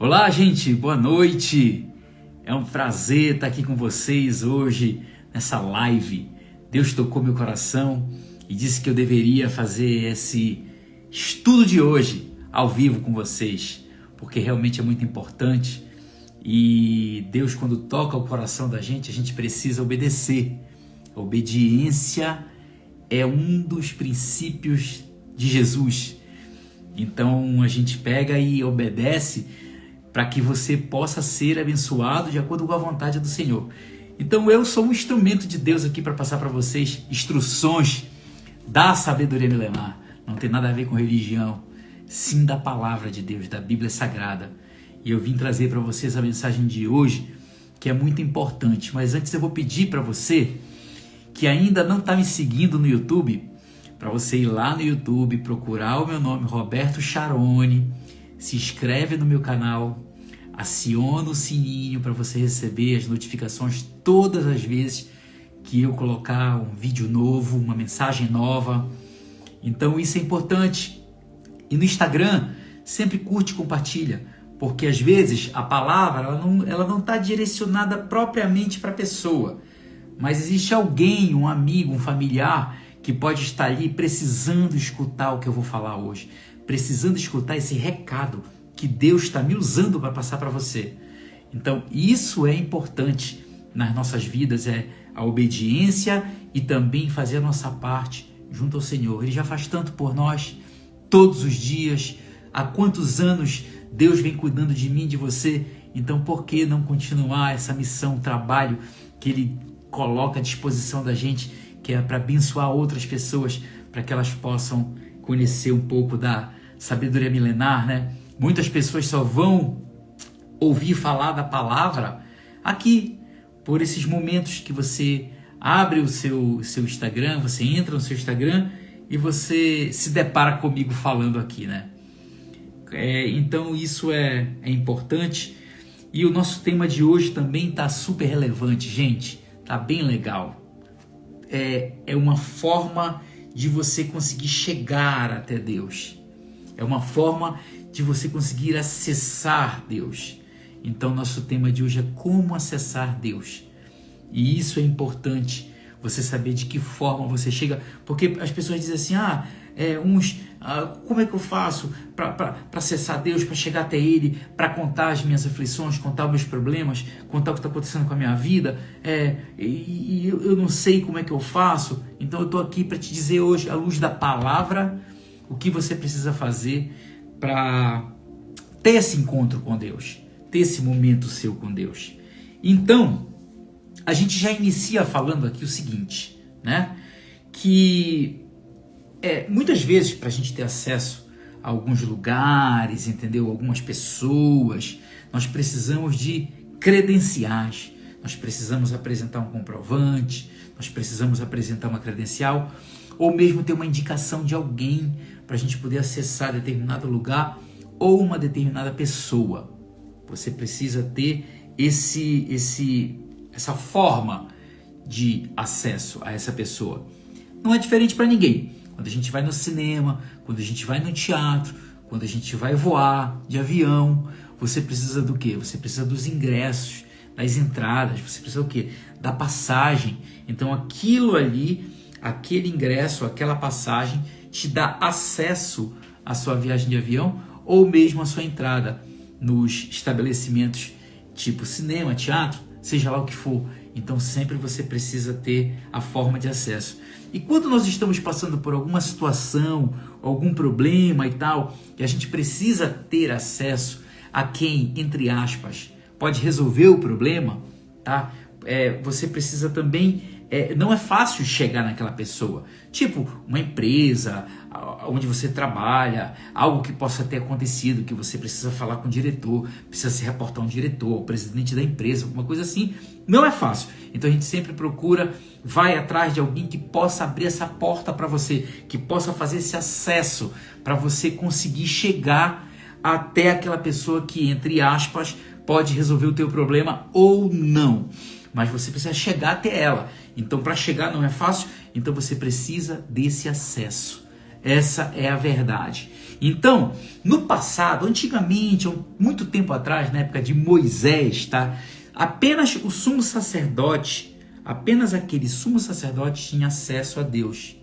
Olá, gente, boa noite. É um prazer estar aqui com vocês hoje nessa live. Deus tocou meu coração e disse que eu deveria fazer esse estudo de hoje ao vivo com vocês, porque realmente é muito importante. E Deus, quando toca o coração da gente, a gente precisa obedecer. A obediência é um dos princípios de Jesus. Então a gente pega e obedece para que você possa ser abençoado de acordo com a vontade do Senhor. Então eu sou um instrumento de Deus aqui para passar para vocês instruções da sabedoria milenar. Não tem nada a ver com religião, sim da palavra de Deus, da Bíblia Sagrada. E eu vim trazer para vocês a mensagem de hoje, que é muito importante. Mas antes eu vou pedir para você que ainda não está me seguindo no YouTube, para você ir lá no YouTube, procurar o meu nome, Roberto Charoni, se inscreve no meu canal, aciona o sininho para você receber as notificações todas as vezes que eu colocar um vídeo novo, uma mensagem nova. Então isso é importante. E no Instagram, sempre curte e compartilha, porque às vezes a palavra ela não está direcionada propriamente para a pessoa, mas existe alguém, um amigo, um familiar, que pode estar ali precisando escutar o que eu vou falar hoje, precisando escutar esse recado que Deus está me usando para passar para você. Então isso é importante nas nossas vidas, é a obediência e também fazer a nossa parte junto ao Senhor. Ele já faz tanto por nós, todos os dias. Há quantos anos Deus vem cuidando de mim, de você? Então por que não continuar essa missão, trabalho que Ele coloca à disposição da gente, que é para abençoar outras pessoas, para que elas possam conhecer um pouco da sabedoria milenar, né? Muitas pessoas só vão ouvir falar da palavra aqui, por esses momentos que você abre o seu Instagram, você entra no seu Instagram e você se depara comigo falando aqui, né? Então isso é importante. E o nosso tema de hoje também está super relevante, gente. Tá bem legal. É uma forma de você conseguir chegar até Deus. É uma forma de você conseguir acessar Deus. Então, nosso tema de hoje é como acessar Deus. E isso é importante, você saber de que forma você chega. Porque as pessoas dizem assim, como é que eu faço para acessar Deus, para chegar até Ele, para contar as minhas aflições, contar os meus problemas, contar o que está acontecendo com a minha vida, e eu não sei como é que eu faço. Então eu estou aqui para te dizer hoje, à luz da palavra, o que você precisa fazer para ter esse encontro com Deus, ter esse momento seu com Deus. Então, a gente já inicia falando aqui o seguinte, né? Que muitas vezes, para a gente ter acesso a alguns lugares, entendeu? Algumas pessoas, nós precisamos de credenciais, nós precisamos apresentar um comprovante, nós precisamos apresentar uma credencial, ou mesmo ter uma indicação de alguém para a gente poder acessar determinado lugar ou uma determinada pessoa. Você precisa ter essa forma de acesso a essa pessoa. Não é diferente para ninguém. Quando a gente vai no cinema, quando a gente vai no teatro, quando a gente vai voar de avião, você precisa do quê? Você precisa dos ingressos, das entradas, você precisa do quê? Da passagem. Então aquilo ali, aquele ingresso, aquela passagem te dá acesso à sua viagem de avião ou mesmo à sua entrada nos estabelecimentos tipo cinema, teatro, seja lá o que for. Então sempre você precisa ter a forma de acesso. E quando nós estamos passando por alguma situação, algum problema e tal, e a gente precisa ter acesso a quem, entre aspas, pode resolver o problema, tá? Você precisa também... não é fácil chegar naquela pessoa. Tipo, uma empresa onde você trabalha, algo que possa ter acontecido, que você precisa falar com o diretor, precisa se reportar um diretor, o presidente da empresa, alguma coisa assim. Não é fácil. Então a gente sempre procura, vai atrás de alguém que possa abrir essa porta para você, que possa fazer esse acesso para você conseguir chegar até aquela pessoa que, entre aspas, pode resolver o teu problema ou não. Mas você precisa chegar até ela. Então, para chegar não é fácil, então você precisa desse acesso. Essa é a verdade. Então, no passado, antigamente, há muito tempo atrás, na época de Moisés, tá? Apenas o sumo sacerdote, apenas aquele sumo sacerdote tinha acesso a Deus.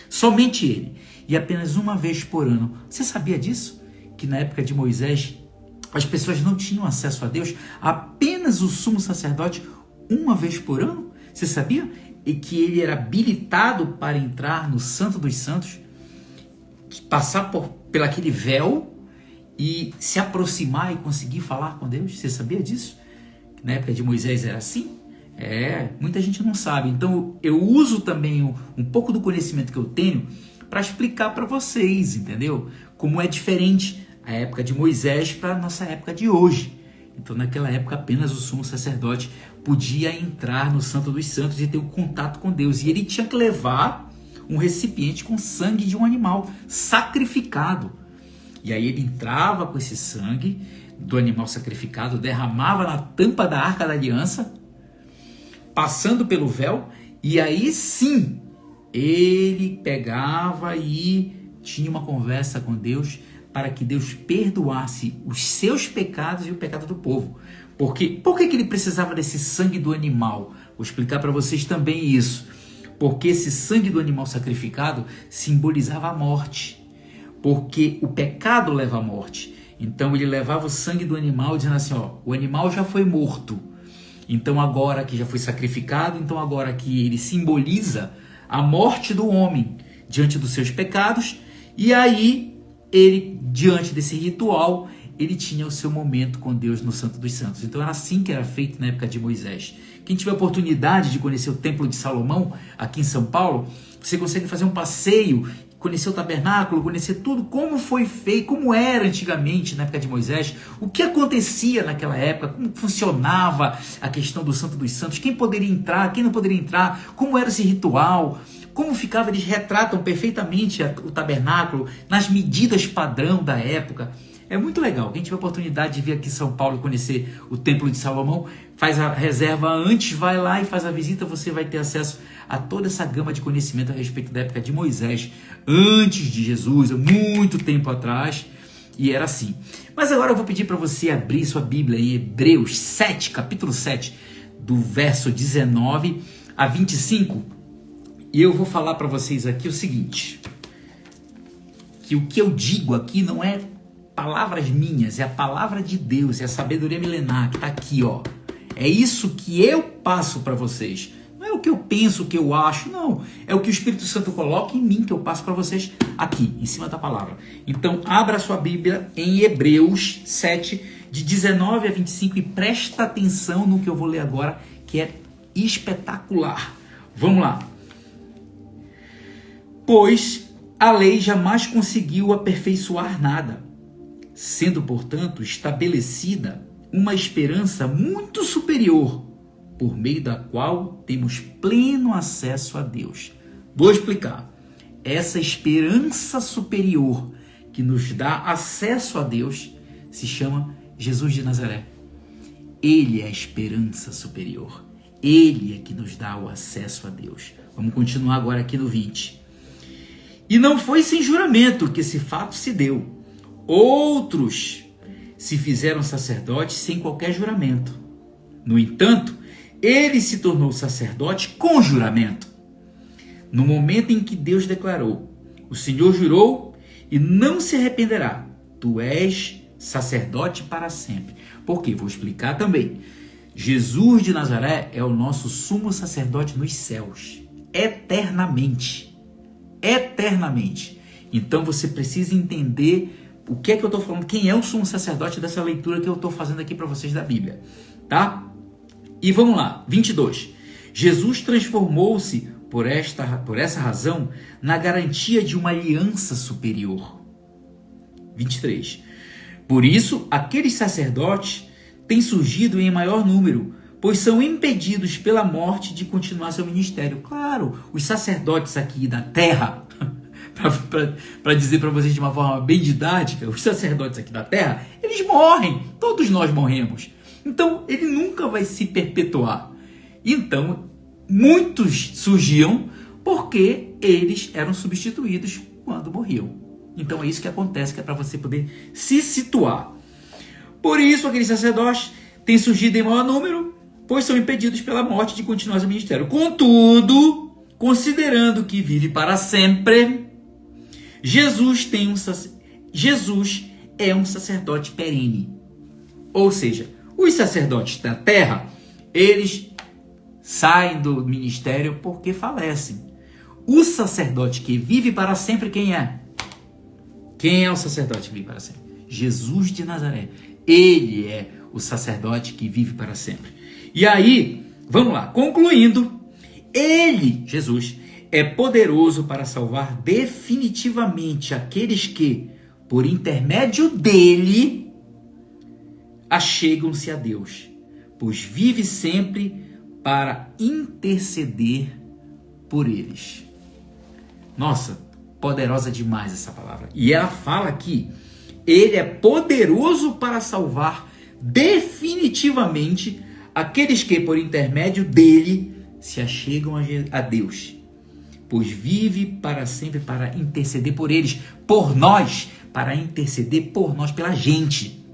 Somente ele. E apenas uma vez por ano. Você sabia disso? Que na época de Moisés, as pessoas não tinham acesso a Deus? Apenas o sumo sacerdote, uma vez por ano? Você sabia? E que ele era habilitado para entrar no Santo dos Santos, passar pelo aquele véu e se aproximar e conseguir falar com Deus? Você sabia disso? Na época de Moisés era assim? Muita gente não sabe. Então eu uso também um pouco do conhecimento que eu tenho para explicar para vocês, entendeu? Como é diferente a época de Moisés para a nossa época de hoje. Então naquela época apenas o sumo sacerdote podia entrar no Santo dos Santos e ter um contato com Deus. E ele tinha que levar um recipiente com sangue de um animal sacrificado. E aí ele entrava com esse sangue do animal sacrificado, derramava na tampa da Arca da Aliança, passando pelo véu, e aí sim ele pegava e tinha uma conversa com Deus para que Deus perdoasse os seus pecados e o pecado do povo. Por que ele precisava desse sangue do animal? Vou explicar para vocês também isso. Porque esse sangue do animal sacrificado simbolizava a morte. Porque o pecado leva à morte. Então ele levava o sangue do animal dizendo assim, o animal já foi morto. Então agora que já foi sacrificado, então agora que ele simboliza a morte do homem diante dos seus pecados. E aí ele, diante desse ritual, ele tinha o seu momento com Deus no Santo dos Santos. Então era assim que era feito na época de Moisés. Quem tiver oportunidade de conhecer o Templo de Salomão, aqui em São Paulo, você consegue fazer um passeio, conhecer o tabernáculo, conhecer tudo, como foi feito, como era antigamente na época de Moisés, o que acontecia naquela época, como funcionava a questão do Santo dos Santos, quem poderia entrar, quem não poderia entrar, como era esse ritual, como ficava. Eles retratam perfeitamente o tabernáculo nas medidas padrão da época. É muito legal. Quem tiver oportunidade de vir aqui em São Paulo e conhecer o Templo de Salomão, faz a reserva antes, vai lá e faz a visita, você vai ter acesso a toda essa gama de conhecimento a respeito da época de Moisés, antes de Jesus, há muito tempo atrás, e era assim. Mas agora eu vou pedir para você abrir sua Bíblia em Hebreus 7, capítulo 7, do verso 19 a 25, e eu vou falar para vocês aqui o seguinte, que o que eu digo aqui não é palavras minhas, é a palavra de Deus, é a sabedoria milenar que está aqui, ó. É isso que eu passo para vocês. Não é o que eu penso, o que eu acho, não. É o que o Espírito Santo coloca em mim, que eu passo para vocês aqui, em cima da palavra. Então, abra sua Bíblia em Hebreus 7, de 19 a 25, e presta atenção no que eu vou ler agora, que é espetacular. Vamos lá. Pois a lei jamais conseguiu aperfeiçoar nada, sendo, portanto, estabelecida uma esperança muito superior, por meio da qual temos pleno acesso a Deus. Vou explicar. Essa esperança superior que nos dá acesso a Deus se chama Jesus de Nazaré. Ele é a esperança superior. Ele é que nos dá o acesso a Deus. Vamos continuar agora aqui no 20. E não foi sem juramento que esse fato se deu. Outros se fizeram sacerdotes sem qualquer juramento. No entanto, ele se tornou sacerdote com juramento. No momento em que Deus declarou: o Senhor jurou e não se arrependerá. Tu és sacerdote para sempre. Por quê? Vou explicar também. Jesus de Nazaré é o nosso sumo sacerdote nos céus. Eternamente. Eternamente. Então você precisa entender o que é que eu estou falando, quem é o sumo sacerdote dessa leitura que eu estou fazendo aqui para vocês da Bíblia, tá? E vamos lá, 22. Jesus transformou-se, por essa razão, na garantia de uma aliança superior. 23. Por isso, aqueles sacerdotes têm surgido em maior número, pois são impedidos pela morte de continuar seu ministério. Claro, os sacerdotes aqui da terra... Para dizer para vocês de uma forma bem didática, os sacerdotes aqui da terra, eles morrem, todos nós morremos. Então, ele nunca vai se perpetuar. Então, muitos surgiam porque eles eram substituídos quando morriam. Então é isso que acontece, que é para você poder se situar. Por isso, aqueles sacerdotes têm surgido em maior número, pois são impedidos pela morte de continuar o ministério. Contudo, considerando que vive para sempre, Jesus é um sacerdote perene. Ou seja, os sacerdotes da terra, eles saem do ministério porque falecem. O sacerdote que vive para sempre, quem é? Quem é o sacerdote que vive para sempre? Jesus de Nazaré. Ele é o sacerdote que vive para sempre. E aí, vamos lá, concluindo, ele, Jesus, é poderoso para salvar definitivamente aqueles que, por intermédio dele, achegam-se a Deus, pois vive sempre para interceder por eles. Nossa, poderosa demais essa palavra. E ela fala que ele é poderoso para salvar definitivamente aqueles que, por intermédio dele, se achegam a Deus, pois vive para sempre para interceder por eles, por nós, para interceder por nós, pela gente.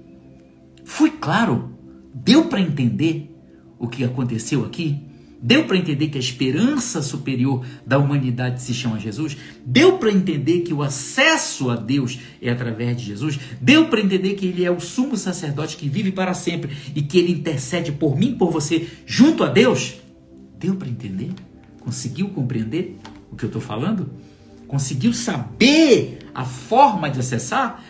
Foi claro? Deu para entender o que aconteceu aqui? Deu para entender que a esperança superior da humanidade se chama Jesus? Deu para entender que o acesso a Deus é através de Jesus? Deu para entender que ele é o sumo sacerdote que vive para sempre e que ele intercede por mim, por você, junto a Deus? Deu para entender? Conseguiu compreender o que eu estou falando? Conseguiu saber a forma de acessar?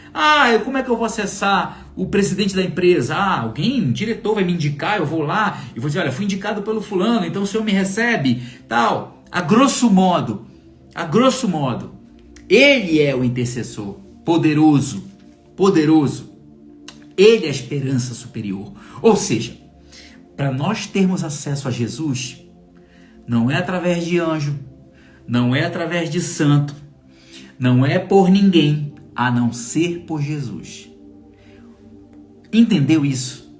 Como é que eu vou acessar o presidente da empresa? Um diretor vai me indicar, eu vou lá e vou dizer, olha, fui indicado pelo fulano, então o senhor me recebe, tal. A grosso modo, ele é o intercessor poderoso. Ele é a esperança superior. Ou seja, para nós termos acesso a Jesus, não é através de anjo, não é através de santo, não é por ninguém, a não ser por Jesus. Entendeu isso?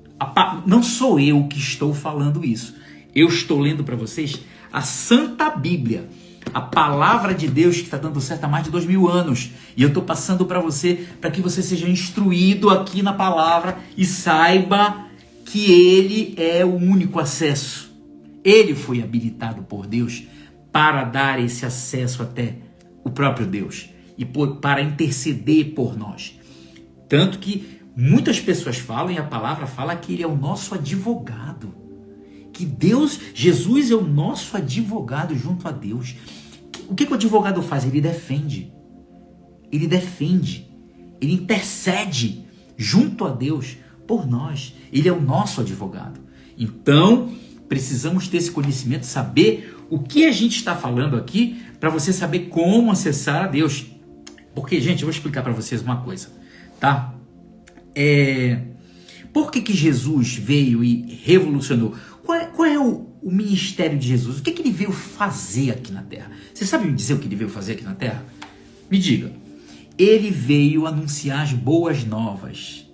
Não sou eu que estou falando isso. Eu estou lendo para vocês a Santa Bíblia, a palavra de Deus que está dando certo há mais de 2000 anos. E eu estou passando para você, para que você seja instruído aqui na palavra e saiba que ele é o único acesso. Ele foi habilitado por Deus para dar esse acesso até o próprio Deus e para interceder por nós. Tanto que muitas pessoas falam, e a palavra fala que ele é o nosso advogado. Que Jesus é o nosso advogado junto a Deus. O que o advogado faz? Ele defende. Ele intercede junto a Deus por nós. Ele é o nosso advogado. Então, precisamos ter esse conhecimento, saber o que a gente está falando aqui, para você saber como acessar a Deus. Porque, gente, eu vou explicar para vocês uma coisa, tá? Por que Jesus veio e revolucionou? Qual é o ministério de Jesus? O que ele veio fazer aqui na Terra? Você sabe me dizer o que ele veio fazer aqui na Terra? Me diga. Ele veio anunciar as boas novas.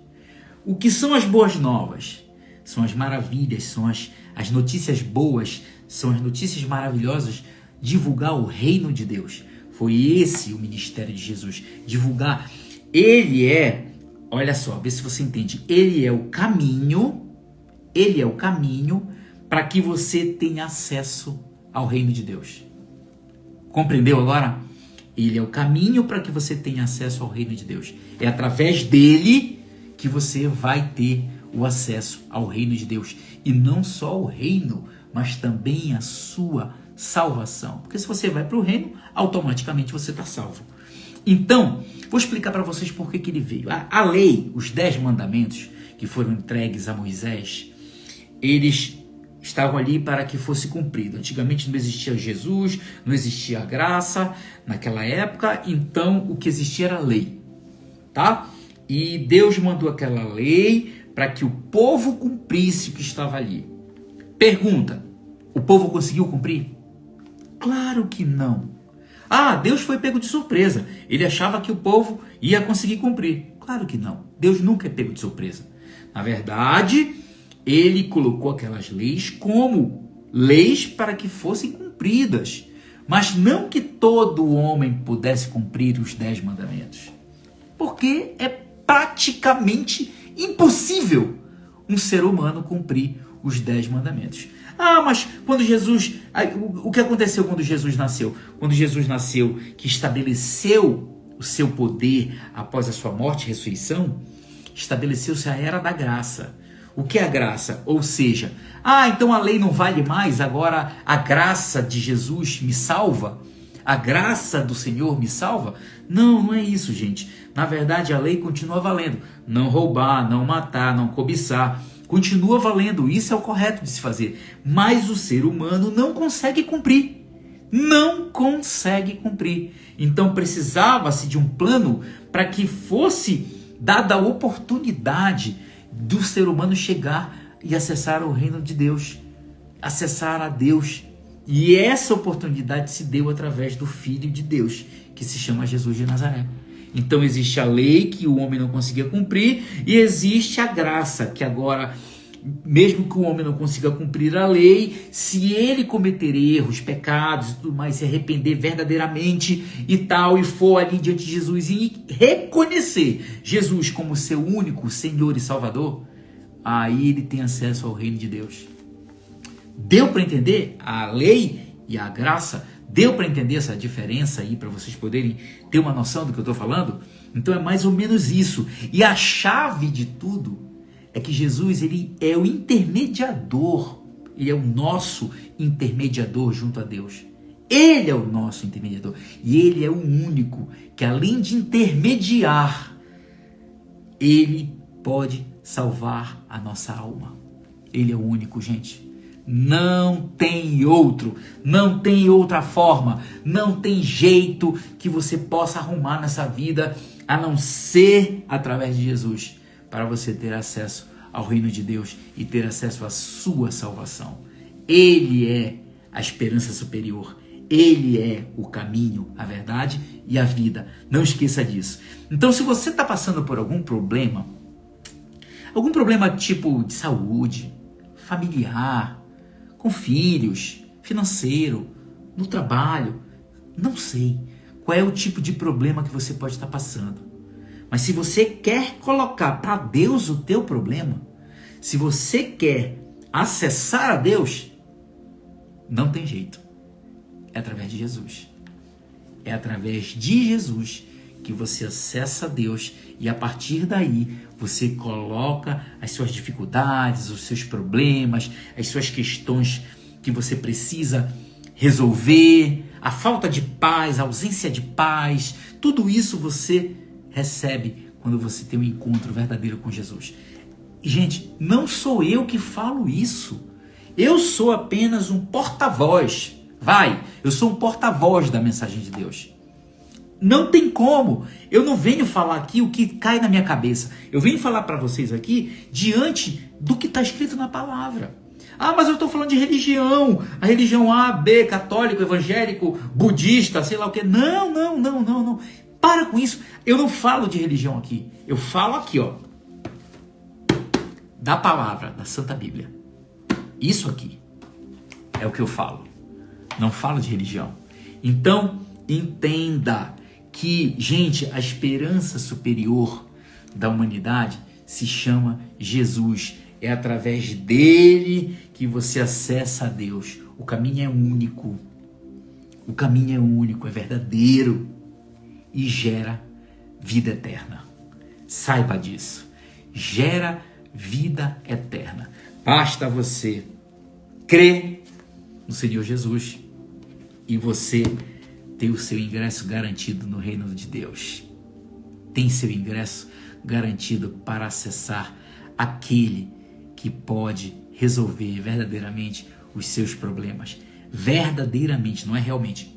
O que são as boas novas? São as maravilhas, são as notícias boas, são as notícias maravilhosas, divulgar o reino de Deus. Foi esse o ministério de Jesus, divulgar. Ele é, olha só, vê se você entende, ele é o caminho para que você tenha acesso ao reino de Deus. Compreendeu agora? Ele é o caminho para que você tenha acesso ao reino de Deus. É através dele que você vai ter o acesso ao reino de Deus. E não só o reino, mas também a sua salvação. Porque se você vai para o reino, automaticamente você está salvo. Então, vou explicar para vocês por que ele veio. A lei, os 10 mandamentos que foram entregues a Moisés, eles estavam ali para que fosse cumprido. Antigamente não existia Jesus, não existia graça naquela época, então o que existia era a lei, tá? E Deus mandou aquela lei para que o povo cumprisse o que estava ali. Pergunta, o povo conseguiu cumprir? Claro que não. Deus foi pego de surpresa. Ele achava que o povo ia conseguir cumprir. Claro que não. Deus nunca é pego de surpresa. Na verdade, ele colocou aquelas leis como leis para que fossem cumpridas. Mas não que todo homem pudesse cumprir os 10 mandamentos. Porque é praticamente impossível um ser humano cumprir os 10 mandamentos. Ah, mas quando Jesus... O que aconteceu quando Jesus nasceu? Quando Jesus nasceu, que estabeleceu o seu poder após a sua morte e ressurreição, estabeleceu-se a era da graça. O que é a graça? Ou seja, então a lei não vale mais, agora a graça de Jesus me salva? A graça do Senhor me salva? Não, não é isso, gente. Na verdade, a lei continua valendo. Não roubar, não matar, não cobiçar. Continua valendo. Isso é o correto de se fazer. Mas o ser humano não consegue cumprir. Não consegue cumprir. Então precisava-se de um plano para que fosse dada a oportunidade do ser humano chegar e acessar o reino de Deus. Acessar a Deus. E essa oportunidade se deu através do Filho de Deus, que se chama Jesus de Nazaré. Então existe a lei que o homem não conseguia cumprir e existe a graça, que agora, mesmo que o homem não consiga cumprir a lei, se ele cometer erros, pecados e tudo mais, se arrepender verdadeiramente e tal, e for ali diante de Jesus e reconhecer Jesus como seu único Senhor e Salvador, aí ele tem acesso ao reino de Deus. Deu para entender a lei e a graça? Deu para entender essa diferença aí, para vocês poderem ter uma noção do que eu estou falando? Então é mais ou menos isso. E a chave de tudo é que Jesus, ele é o intermediador. Ele é o nosso intermediador junto a Deus. Ele é o nosso intermediador. E ele é o único que, além de intermediar, ele pode salvar a nossa alma. Ele é o único, gente. Não tem outro, não tem outra forma, não tem jeito que você possa arrumar nessa vida a não ser através de Jesus, para você ter acesso ao reino de Deus e ter acesso à sua salvação. Ele é a esperança superior, ele é o caminho, a verdade e a vida. Não esqueça disso. Então, se você está passando por algum problema tipo de saúde, familiar, com filhos, financeiro, no trabalho, não sei qual é o tipo de problema que você pode estar passando. Mas se você quer colocar para Deus o teu problema, se você quer acessar a Deus, não tem jeito. É através de Jesus. É através de Jesus que você acessa a Deus e a partir daí você coloca as suas dificuldades, os seus problemas, as suas questões que você precisa resolver, a falta de paz, a ausência de paz, tudo isso você recebe quando você tem um encontro verdadeiro com Jesus. E, gente, não sou eu que falo isso. Eu sou apenas um porta-voz. Eu sou um porta-voz da mensagem de Deus. Não tem como. Eu não venho falar aqui o que cai na minha cabeça. Eu venho falar para vocês aqui diante do que está escrito na palavra. Mas eu estou falando de religião. A religião A, B, católico, evangélico, budista, sei lá o que. Não. Para com isso. Eu não falo de religião aqui. Eu falo aqui, ó, da palavra, da Santa Bíblia. Isso aqui é o que eu falo. Não falo de religião. Então, entenda que, gente, a esperança superior da humanidade se chama Jesus. É através dele que você acessa a Deus. O caminho é único. O caminho é único, é verdadeiro e gera vida eterna. Saiba disso. Gera vida eterna. Basta você crer no Senhor Jesus e você tem o seu ingresso garantido no reino de Deus. Tem seu ingresso garantido para acessar aquele que pode resolver verdadeiramente os seus problemas. Verdadeiramente, não é realmente.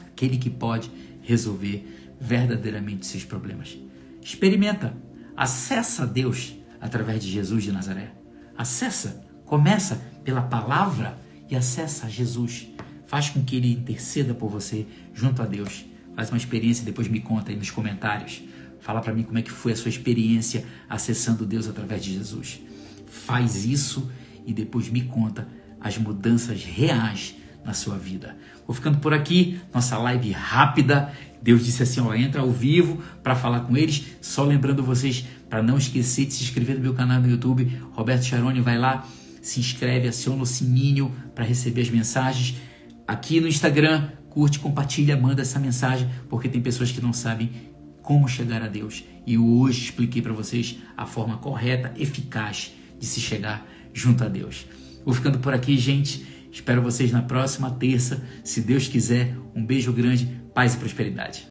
Aquele que pode resolver verdadeiramente os seus problemas. Experimenta. Acessa a Deus através de Jesus de Nazaré. Acessa. Começa pela palavra e acessa a Jesus. Faz com que ele interceda por você junto a Deus. Faz uma experiência e depois me conta aí nos comentários. Fala para mim como é que foi a sua experiência acessando Deus através de Jesus. Faz isso e depois me conta as mudanças reais na sua vida. Vou ficando por aqui, nossa live rápida. Deus disse assim, ó, entra ao vivo para falar com eles. Só lembrando vocês para não esquecer de se inscrever no meu canal no YouTube, Roberto Charoni, vai lá, se inscreve, aciona o sininho para receber as mensagens. Aqui no Instagram, curte, compartilha, manda essa mensagem, porque tem pessoas que não sabem como chegar a Deus. E eu hoje expliquei para vocês a forma correta, eficaz de se chegar junto a Deus. Vou ficando por aqui, gente. Espero vocês na próxima terça. Se Deus quiser, um beijo grande, paz e prosperidade.